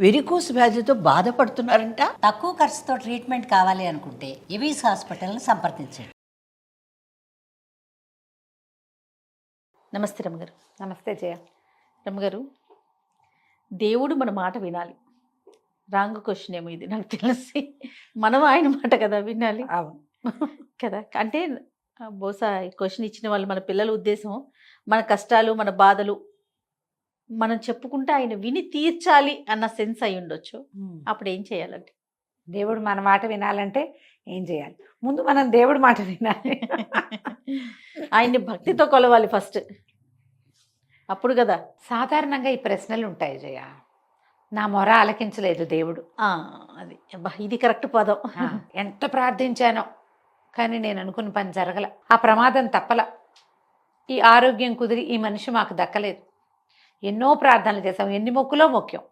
Varicose వ్యాధితో బాధపడుతున్నారంట. తక్కువ ఖర్చుతో ట్రీట్మెంట్ కావాలి అనుకుంటే ఎవిస్ హాస్పిటల్ని సంప్రదించండి. నమస్తే రమ్మగారు. నమస్తే జయ. రమ్మగారు, దేవుడు మన మాట వినాలి. రాంగ్ క్వశ్చన్ ఏమో ఇది, నాకు తెలిసి. మనం ఆయన మాట కదా వినాలి. అవును కదా, అంటే బహుశా ఈ క్వశ్చన్ ఇచ్చిన వాళ్ళు మన పిల్లల ఉద్దేశం మన కష్టాలు మన బాధలు మనం చెప్పుకుంటే ఆయన విని తీర్చాలి అన్న సెన్స్ అయి ఉండొచ్చు. అప్పుడు ఏం చేయాలంటే, దేవుడు మన మాట వినాలంటే ఏం చేయాలి? ముందు మనం దేవుడి మాట వినాలి. ఆయన్ని భక్తితో కొలవాలి ఫస్ట్, అప్పుడు కదా. సాధారణంగా ఈ ప్రశ్నలు ఉంటాయి జయ. నా మొర ఆలకించలేదు దేవుడు. అది ఇది కరెక్ట్ పదం. ఎంత ప్రార్థించానో కానీ నేను అనుకున్న పని జరగల, ఆ ప్రమాదం తప్పల, ఈ ఆరోగ్యం కుదిరి ఈ మనిషి మాకు దక్కలేదు. ఎన్నో ప్రార్థనలు చేసాం, ఎన్ని మొక్కులో మొక్కాం,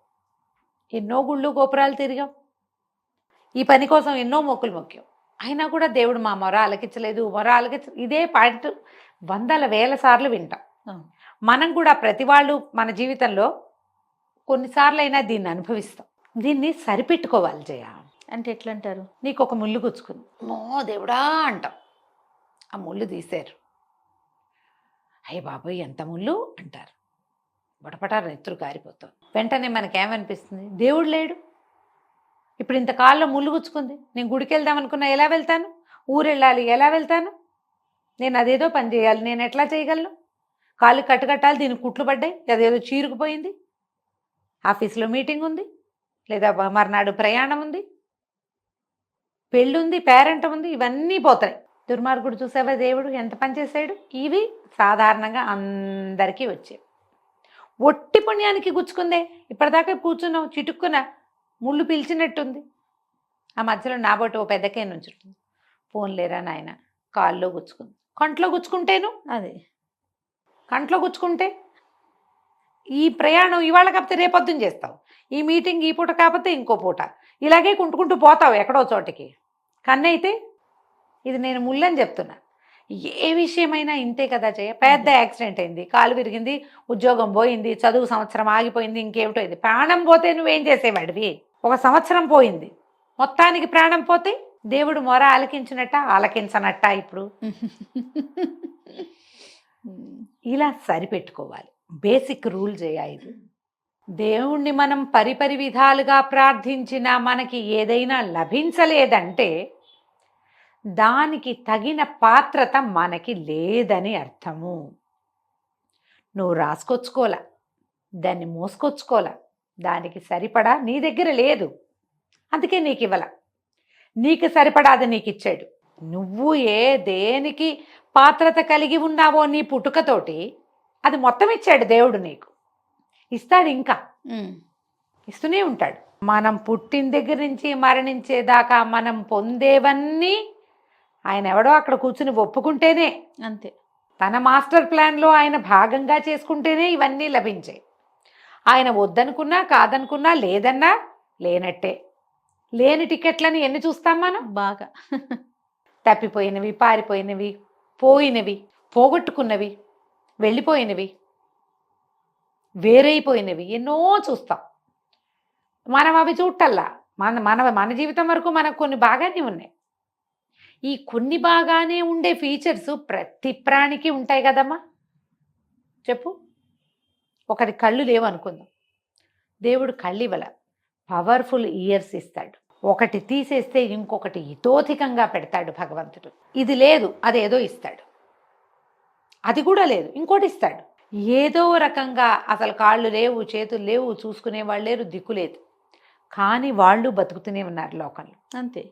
ఎన్నో గుళ్ళు గోపురాలు తిరిగాం, ఈ పని కోసం ఎన్నో మొక్కులు మొక్కాం. అయినా కూడా దేవుడు మా మొర ఆలకించలేదు, ఇదే పాయింట్ వందల వేల సార్లు వింటాం. మనం కూడా ప్రతి వాళ్ళు మన జీవితంలో కొన్నిసార్లు అయినా దీన్ని అనుభవిస్తాం. దీన్ని సరిపెట్టుకోవాలి జయ. అంటే ఎట్లా అంటారు? నీకు ఒక ముళ్ళు గుచ్చుకుంది, మో దేవుడా అంటాం, ఆ ముళ్ళు తీశారు, అయ్య బాబోయ్ ఎంత ముళ్ళు అంటారు, బటపటారు నెత్తురు కారిపోతాం. వెంటనే మనకేమనిపిస్తుంది? దేవుడు లేడు, ఇప్పుడు ఇంత కాల్లో ముళ్ళు గుచ్చుకుంది, నేను గుడికి వెళ్దాం అనుకున్నా ఎలా వెళ్తాను, ఊరు వెళ్ళాలి ఎలా వెళ్తాను, నేను అదేదో పని చేయాలి, నేను ఎట్లా చేయగలను, కాళ్ళు కట్టుకట్టాలి, దీనికి కుట్లు పడ్డాయి, అదేదో చీరుకుపోయింది, ఆఫీస్లో మీటింగ్ ఉంది, లేదా మర్నాడు ప్రయాణం ఉంది, పెళ్ళుంది, పేరెంట్ ఉంది, ఇవన్నీ పోతాయి. దుర్మార్గుడు చూసావా దేవుడు ఎంత పని చేశాడు. ఇవి సాధారణంగా అందరికీ వచ్చేవి. ఒట్టి పుణ్యానికి గుచ్చుకుందే, ఇప్పటిదాకా కూర్చున్నావు, చిటుక్కున ముళ్ళు పిలిచినట్టుంది, ఆ మధ్యలో నాబోటి ఓ పెద్దకే నుంచుంటుంది, పోన్లేరా నాయన కాల్లో గుచ్చుకుంది. కంట్లో గుచ్చుకుంటేను అదే, కంట్లో గుచ్చుకుంటే ఈ ప్రయాణం ఇవాళ కాకపోతే రేపొద్దున చేస్తావు, ఈ మీటింగ్ ఈ పూట కాకపోతే ఇంకో పూట, ఇలాగే కుంటుకుంటూ పోతావు ఎక్కడో చోటికి. కన్నైతే ఇది నేను ముళ్ళని చెప్తున్నా, ఏ విషయమైనా ఇంతే కదా జయ. పెద్ద యాక్సిడెంట్ అయింది, కాలు విరిగింది, ఉద్యోగం పోయింది, చదువు సంవత్సరం ఆగిపోయింది, ఇంకేమిటో ఇది, ప్రాణం పోతే నువ్వేం చేసేవాడివి? ఒక సంవత్సరం పోయింది, మొత్తానికి ప్రాణం పోతే దేవుడు మొర ఆలకించినట్ట ఆలకించనట్ట? ఇప్పుడు ఇలా సరిపెట్టుకోవాలి. బేసిక్ రూల్ చేయ ఇది. దేవుణ్ణి మనం పరిపరి విధాలుగా ప్రార్థించినా మనకి ఏదైనా లభించలేదంటే దానికి తగిన పాత్రత మనకి లేదని అర్థము. నువ్వు రాసుకొచ్చుకోలా, దాన్ని మోసుకొచ్చుకోలా, దానికి సరిపడా నీ దగ్గర లేదు, అందుకే నీకు ఇవ్వాల. నీకు సరిపడాది నీకు ఇచ్చాడు. నువ్వు దేనికి పాత్రత కలిగి ఉన్నావో నీ పుట్టుకతోటి అది మొత్తం ఇచ్చాడు దేవుడు, నీకు ఇస్తాడు, ఇంకా ఇస్తూనే ఉంటాడు. మనం పుట్టిన దగ్గర నుంచి మరణించేదాకా మనం పొందేవన్నీ ఆయన ఎవడో అక్కడ కూర్చుని ఒప్పుకుంటేనే, అంతే, తన మాస్టర్ ప్లాన్లో ఆయన భాగంగా చేసుకుంటేనే ఇవన్నీ లభించాయి. ఆయన వద్దనుకున్నా కాదనుకున్నా లేదన్నా లేనట్టే. లేని టికెట్లని ఎన్ని చూస్తాం మనం? బాగా తప్పిపోయినవి, పారిపోయినవి, పోయినవి, పోగొట్టుకున్నవి, వెళ్ళిపోయినవి, వేరైపోయినవి ఎన్నో చూస్తాం. మనం అవి చూడటల్లా, మన జీవితం వరకు మనకు కొన్ని బాగానే ఉన్నాయి. ఈ కొన్ని బాగానే ఉండే ఫీచర్స్ ప్రతి ప్రాణికి ఉంటాయి కదమ్మా. చెప్పు, ఒకటి కళ్ళు లేవు అనుకుందాం, దేవుడు కళ్ళు ఇవ్వల, పవర్ఫుల్ ఇయర్స్ ఇస్తాడు. ఒకటి తీసేస్తే ఇంకొకటి ఇతోధికంగా పెడతాడు భగవంతుడు. ఇది లేదు అదేదో ఇస్తాడు, అది కూడా లేదు ఇంకోటి ఇస్తాడు. ఏదో రకంగా అసలు కాళ్ళు లేవు, చేతులు లేవు, చూసుకునే వాళ్ళు లేరు, దిక్కు లేదు, కానీ వాళ్ళు బతుకుతూనే ఉన్నారు లోకంలో. అంతే,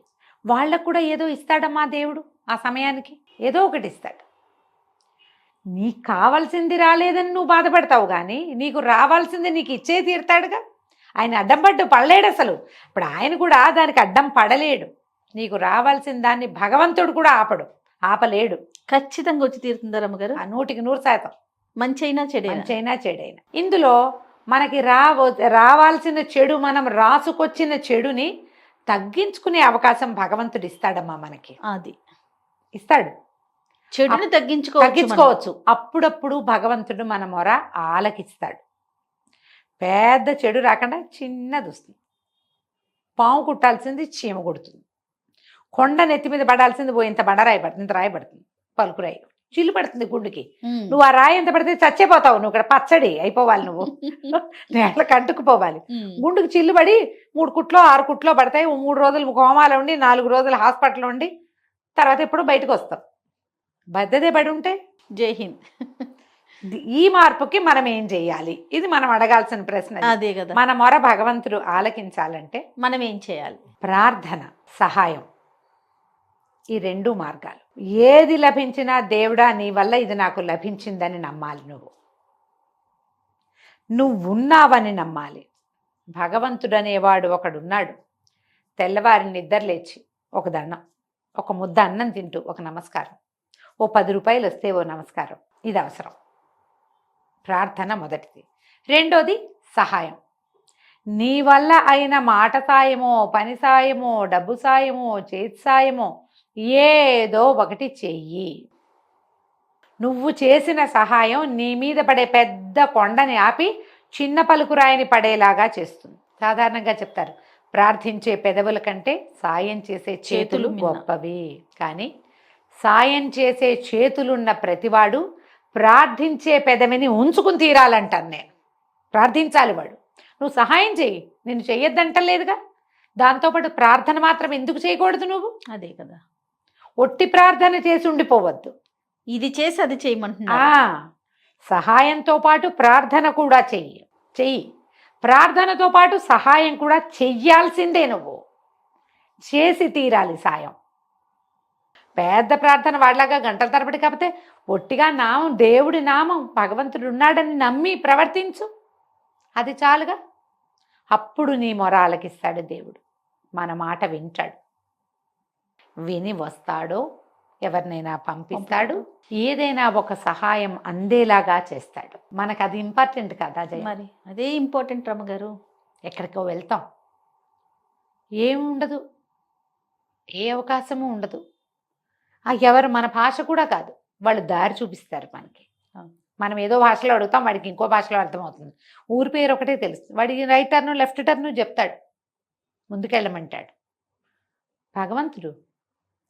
వాళ్ళకు కూడా ఏదో ఇస్తాడమ్మా దేవుడు. ఆ సమయానికి ఏదో ఒకటి ఇస్తాడు. నీకు కావాల్సింది రాలేదని నువ్వు బాధపడతావు, కానీ నీకు రావాల్సింది నీకు ఇచ్చే తీరుతాడుగా. ఆయన అడ్డం పడలేడు అసలు. ఇప్పుడు ఆయన కూడా దానికి అడ్డం పడలేడు. నీకు రావాల్సిన దాన్ని భగవంతుడు కూడా ఆపలేడు. ఖచ్చితంగా వచ్చి తీరుతుందా రమ్మగారు? 100% మంచి అయినా చెడైనా. ఇందులో మనకి రావాల్సిన చెడు, మనం రాసుకొచ్చిన చెడుని తగ్గించుకునే అవకాశం భగవంతుడు ఇస్తాడమ్మా మనకి. అది ఇస్తాడు, చెడుని తగ్గించుకోవచ్చు. అప్పుడప్పుడు భగవంతుడు మన మొర ఆలకిస్తాడు. పెద్ద చెడు రాకుండా చిన్నది వస్తుంది. పాము కుట్టాల్సింది చీమ కుడుతుంది. కొండ నెత్తి మీద పడాల్సింది ఇంత బండరాయి పడుతుంది, ఇంత రాయి పడుతుంది, పలుకురాయి చిల్లు పడుతుంది గుండుకి. నువ్వు ఆ రాయి ఎంత పడితే చచ్చిపోతావు. నువ్వు ఇక్కడ పచ్చడి అయిపోవాలి, నువ్వు నేలకు అంటుకుపోవాలి. గుండుకు చిల్లు పడి 3 కుట్లో 6 కుట్లో పడతాయి. 3 రోజులు కోమాలో ఉండి 4 రోజులు హాస్పిటల్లో ఉండి తర్వాత ఎప్పుడు బయటకు వస్తాం. బద్దదే పడి ఉంటే. జై హింద్. ఈ మార్పుకి మనం ఏం చెయ్యాలి? ఇది మనం అడగాల్సిన ప్రశ్న. అదే కదా. మన మొర భగవంతుడు ఆలకించాలంటే మనం ఏం చేయాలి? ప్రార్థన, సహాయం, ఈ 2 మార్గాలు. ఏది లభించినా దేవుడా నీ వల్ల ఇది నాకు లభించిందని నమ్మాలి. నువ్వు ఉన్నావని నమ్మాలి. భగవంతుడు అనేవాడు ఒకడున్నాడు. తెల్లవారి నిద్ర లేచి ఒక దండం, ఒక ముద్ద అన్నం తింటూ ఒక నమస్కారం, ఓ 10 రూపాయలు వస్తే ఓ నమస్కారం, ఇది అవసరం. ప్రార్థన మొదటిది. రెండోది సహాయం. నీ వల్ల అయిన మాట సాయమో, పని సాయమో, డబ్బు సాయమో, చేతి సాయమో ఏదో ఒకటి చెయ్యి. నువ్వు చేసిన సహాయం నీ మీద పడే పెద్ద కొండని ఆపి చిన్న పలుకురాయిని పడేలాగా చేస్తుంది. సాధారణంగా చెప్తారు, ప్రార్థించే పెదవుల కంటే సాయం చేసే చేతులు గొప్పవి. కానీ సాయం చేసే చేతులున్న ప్రతివాడు ప్రార్థించే పెదవిని ఉంచుకుని తీరాలంటాను నేను. ప్రార్థించాలి వాడు. నువ్వు సహాయం చెయ్యి, నేను చెయ్యొద్దంటలేదుగా. దాంతోపాటు ప్రార్థన మాత్రం ఎందుకు చేయకూడదు నువ్వు? అదే కదా. ఒట్టి ప్రార్థన చేసి ఉండిపోవద్దు. ఇది చేసి అది చేయమంటున్నా. సహాయంతో పాటు ప్రార్థన కూడా చెయ్యి. ప్రార్థనతో పాటు సహాయం కూడా చెయ్యాల్సిందే. నువ్వు చేసి తీరాలి సాయం. పెద్ద ప్రార్థన వాడిలాగా గంటల తరబడి కాకపోతే ఒట్టిగా నామం, దేవుడి నామం, భగవంతుడు ఉన్నాడని నమ్మి ప్రవర్తించు, అది చాలుగా. అప్పుడు నీ మొర ఆలకిస్తాడు దేవుడు. మన మాట వింటాడు. విని వస్తాడో ఎవరినైనా పంపిస్తాడు, ఏదైనా ఒక సహాయం అందేలాగా చేస్తాడు. మనకు అది ఇంపార్టెంట్ కదా జయ? మరి అదే ఇంపార్టెంట్ రమ్మగారు. ఎక్కడికో వెళ్తాం, ఏముండదు, ఏ అవకాశము ఉండదు. ఎవరు మన భాష కూడా కాదు, వాళ్ళు దారి చూపిస్తారు మనకి. మనం ఏదో భాషలో అడుగుతాం, వాడికి ఇంకో భాషలో అర్థమవుతుంది. ఊరి పేరు ఒకటే తెలుస్తుంది, వాడికి రైట్ టర్ను లెఫ్ట్ టర్ను చెప్తాడు, ముందుకెళ్ళమంటాడు. భగవంతుడు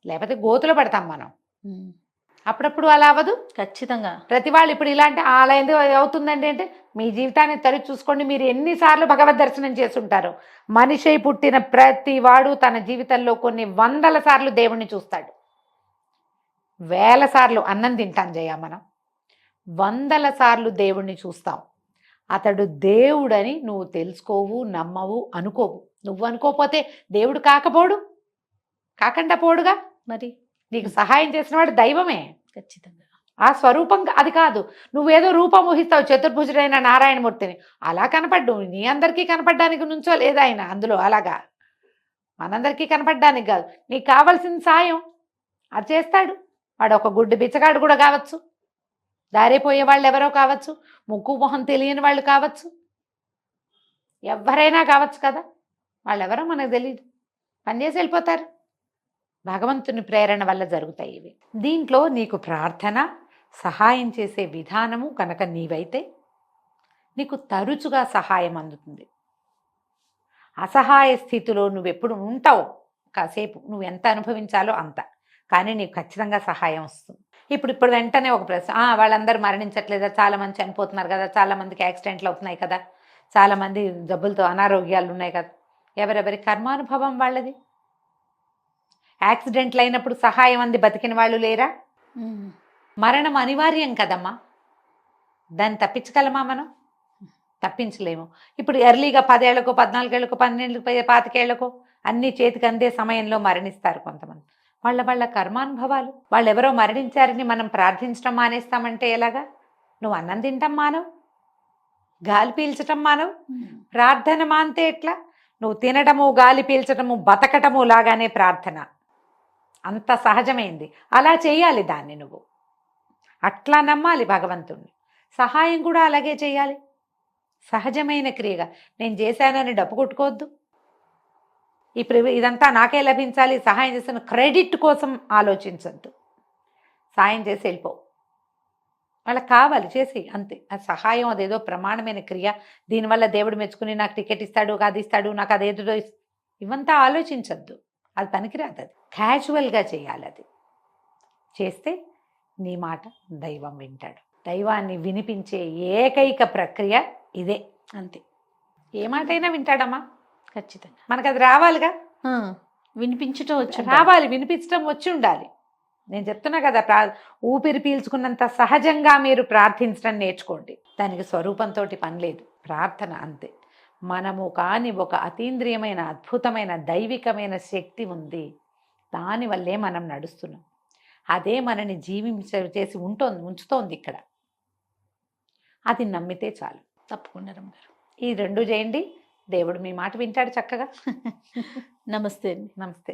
లేకపోతే గోతులో పడతాం మనం. అప్పుడప్పుడు అలా అవ్వదు. ఖచ్చితంగా ప్రతి వాళ్ళు ఇప్పుడు ఇలాంటి అలా ఎందుకు అవుతుందండి అంటే, మీ జీవితాన్ని తరి చూసుకోండి. మీరు ఎన్నిసార్లు భగవద్ దర్శనం చేస్తుంటారు. మనిషి పుట్టిన ప్రతి వాడు తన జీవితంలో కొన్ని 100ల సార్లు దేవుణ్ణి చూస్తాడు. 1000 సార్లు అన్నం తింటాం జయ, మనం 100ల సార్లు దేవుణ్ణి చూస్తాం. అతడు దేవుడని నువ్వు తెలుసుకోవు, నమ్మవు, అనుకోవు. నువ్వు అనుకోకపోతే దేవుడు కాకుండా పోడుగా. మరి నీకు సహాయం చేసిన వాడు దైవమే. ఖచ్చితంగా ఆ స్వరూపం అది కాదు. నువ్వేదో రూపం ఊహిస్తావు, చతుర్భుజుడైన నారాయణమూర్తిని. అలా కనపడ్డు, నీ అందరికీ కనపడ్డానికి నుంచో లేదా ఆయన అందులో. అలాగా మనందరికీ కనపడ్డానికి కాదు. నీకు కావాల్సిన సాయం అది చేస్తాడు. వాడు ఒక గుడ్డి బిచ్చగాడు కూడా కావచ్చు, దారిపోయే వాళ్ళు ఎవరో కావచ్చు, ముక్కు మొహం తెలియని వాళ్ళు కావచ్చు, ఎవరైనా కావచ్చు కదా. వాళ్ళెవరో మనకు తెలియదు, పనిచేసి వెళ్ళిపోతారు. భగవంతుని ప్రేరణ వల్ల జరుగుతాయి ఇవి. దీంట్లో నీకు ప్రార్థన, సహాయం చేసే విధానము కనుక నీవైతే నీకు తరచుగా సహాయం అందుతుంది. అసహాయ స్థితిలో నువ్వెప్పుడు ఉంటావు, కాసేపు నువ్వు ఎంత అనుభవించాలో అంత, కానీ నీకు ఖచ్చితంగా సహాయం వస్తుంది. ఇప్పుడు వెంటనే ఒక ప్రశ్న, వాళ్ళందరూ మరణించట్లేదా? చాలామంది చనిపోతున్నారు కదా, చాలామందికి యాక్సిడెంట్లు అవుతున్నాయి కదా, చాలామంది జబ్బులతో అనారోగ్యాలు ఉన్నాయి కదా. ఎవరెవరి కర్మానుభవం వాళ్ళది. యాక్సిడెంట్లు అయినప్పుడు సహాయం అంది బతికిన వాళ్ళు లేరా? మరణం అనివార్యం కదమ్మా, దాన్ని తప్పించగలమా మనం? తప్పించలేము. ఇప్పుడు ఎర్లీగా 10 ఏళ్లకో 14 ఏళ్లకో 12 25 ఏళ్లకో అన్ని చేతికి అందే సమయంలో మరణిస్తారు కొంతమంది. వాళ్ళ కర్మానుభవాలు. వాళ్ళు ఎవరో మరణించారని మనం ప్రార్థించడం మానేస్తామంటే ఎలాగా? నువ్వు అన్నం తింటాం మానవు, గాలి పీల్చటం మానవు, ప్రార్థన మాంతే ఎట్లా? నువ్వు తినడము, గాలి పీల్చటము, బతకటము లాగానే ప్రార్థన. అంత సహజమైంది. అలా చేయాలి దాన్ని. నువ్వు అట్లా నమ్మాలి భగవంతుణ్ణి. సహాయం కూడా అలాగే చేయాలి, సహజమైన క్రియగా. నేను చేశానని డబ్బు కొట్టుకోవద్దు. ఇప్పుడు ఇదంతా నాకే లభించాలి, సహాయం చేసిన క్రెడిట్ కోసం ఆలోచించద్దు. సాయం చేసి వెళ్ళిపో. వాళ్ళకి కావాలి చేసి అంతే. ఆ సహాయం అదేదో ప్రమాణమైన క్రియ, దీనివల్ల దేవుడు మెచ్చుకుని నాకు టికెట్ ఇస్తాడు, అది ఇస్తాడు, నాకు అదేదో ఇవంతా ఆలోచించద్దు. అది పనికిరాదు. అది క్యాజువల్గా చేయాలి. అది చేస్తే నీ మాట దైవం వింటాడు. దైవాన్ని వినిపించే ఏకైక ప్రక్రియ ఇదే. అంతే. ఏ మాట అయినా వింటాడమ్మా, ఖచ్చితంగా. మనకు అది రావాలిగా. వినిపించటం వచ్చి రావాలి, వినిపించడం వచ్చి ఉండాలి. నేను చెప్తున్నా కదా, ఊపిరి పీల్చుకున్నంత సహజంగా మీరు ప్రార్థించడం నేర్చుకోండి. దానికి స్వరూపంతో పని లేదు, ప్రార్థన అంతే. మనము కాని ఒక అతీంద్రియమైన అద్భుతమైన దైవికమైన శక్తి ఉంది. దానివల్లే మనం నడుస్తున్నాం. అదే మనని చేసి ఉంచుతోంది ఇక్కడ. అది నమ్మితే చాలు. తప్పకుండా రమ్మగారు. ఈ రెండు చేయండి, దేవుడు మీ మాట వింటాడు చక్కగా. నమస్తే అండి. నమస్తే.